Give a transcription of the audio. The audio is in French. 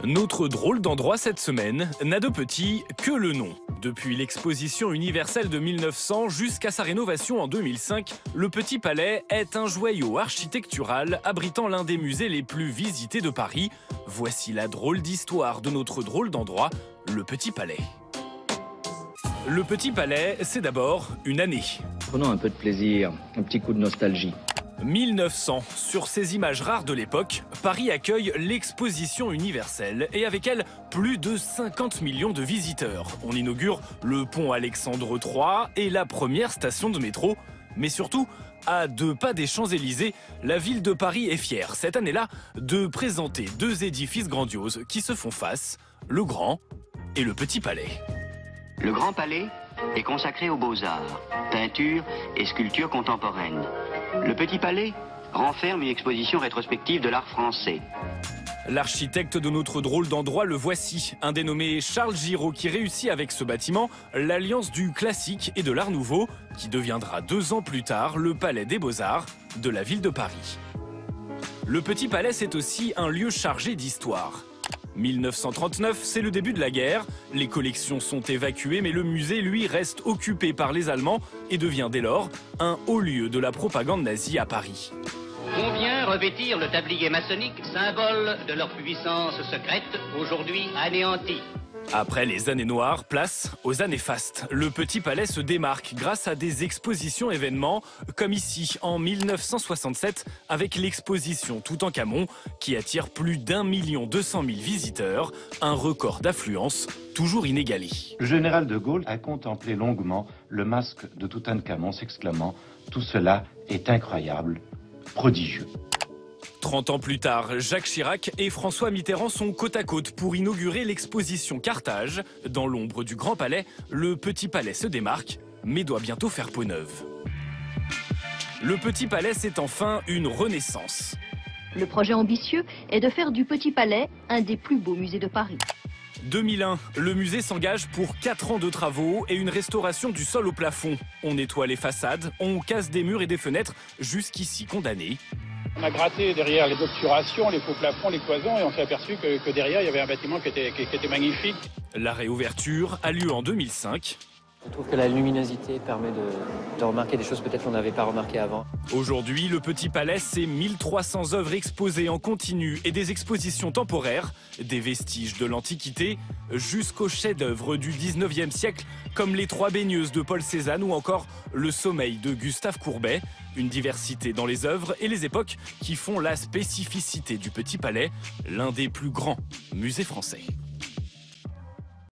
Notre drôle d'endroit cette semaine n'a de petit que le nom. Depuis l'exposition universelle de 1900 jusqu'à sa rénovation en 2005, le Petit Palais est un joyau architectural abritant l'un des musées les plus visités de Paris. Voici la drôle d'histoire de notre drôle d'endroit, le Petit Palais. Le Petit Palais, c'est d'abord une année. Prenons un peu de plaisir, un petit coup de nostalgie. 1900. Sur ces images rares de l'époque, Paris accueille l'exposition universelle et avec elle, plus de 50 millions de visiteurs. On inaugure le pont Alexandre III et la première station de métro. Mais surtout, à 2 pas des Champs-Élysées, la ville de Paris est fière, cette année-là, de présenter 2 édifices grandioses qui se font face, le Grand et le Petit Palais. Le Grand Palais est consacré aux beaux-arts, peinture et sculpture contemporaine. Le Petit Palais renferme une exposition rétrospective de l'art français. L'architecte de notre drôle d'endroit, le voici, un dénommé Charles Giraud qui réussit avec ce bâtiment l'alliance du classique et de l'art nouveau, qui deviendra 2 ans plus tard le Palais des Beaux-Arts de la ville de Paris. Le Petit Palais, c'est aussi un lieu chargé d'histoire. 1939, c'est le début de la guerre. Les collections sont évacuées, mais le musée, lui, reste occupé par les Allemands et devient dès lors un haut lieu de la propagande nazie à Paris. On vient revêtir le tablier maçonnique, symbole de leur puissance secrète, aujourd'hui anéantie. Après les années noires, place aux années fastes. Le Petit Palais se démarque grâce à des expositions événements, comme ici en 1967 avec l'exposition Toutankhamon qui attire plus d'1 200 000 visiteurs, un record d'affluence toujours inégalé. Le général de Gaulle a contemplé longuement le masque de Toutankhamon, s'exclamant « Tout cela est incroyable, prodigieux ». 30 ans plus tard, Jacques Chirac et François Mitterrand sont côte à côte pour inaugurer l'exposition Carthage. Dans l'ombre du Grand Palais, le Petit Palais se démarque, mais doit bientôt faire peau neuve. Le Petit Palais, c'est enfin une renaissance. Le projet ambitieux est de faire du Petit Palais un des plus beaux musées de Paris. 2001, le musée s'engage pour 4 ans de travaux et une restauration du sol au plafond. On nettoie les façades, on casse des murs et des fenêtres, jusqu'ici condamnés. On a gratté derrière les obturations, les faux plafonds, les cloisons et on s'est aperçu que derrière il y avait un bâtiment qui était magnifique. La réouverture a lieu en 2005. Je trouve que la luminosité permet de remarquer des choses peut-être qu'on n'avait pas remarquées avant. Aujourd'hui, le Petit Palais, c'est 1300 œuvres exposées en continu et des expositions temporaires, des vestiges de l'Antiquité jusqu'aux chefs-d'œuvre du 19e siècle, comme les 3 baigneuses de Paul Cézanne ou encore le Sommeil de Gustave Courbet. Une diversité dans les œuvres et les époques qui font la spécificité du Petit Palais, l'un des plus grands musées français.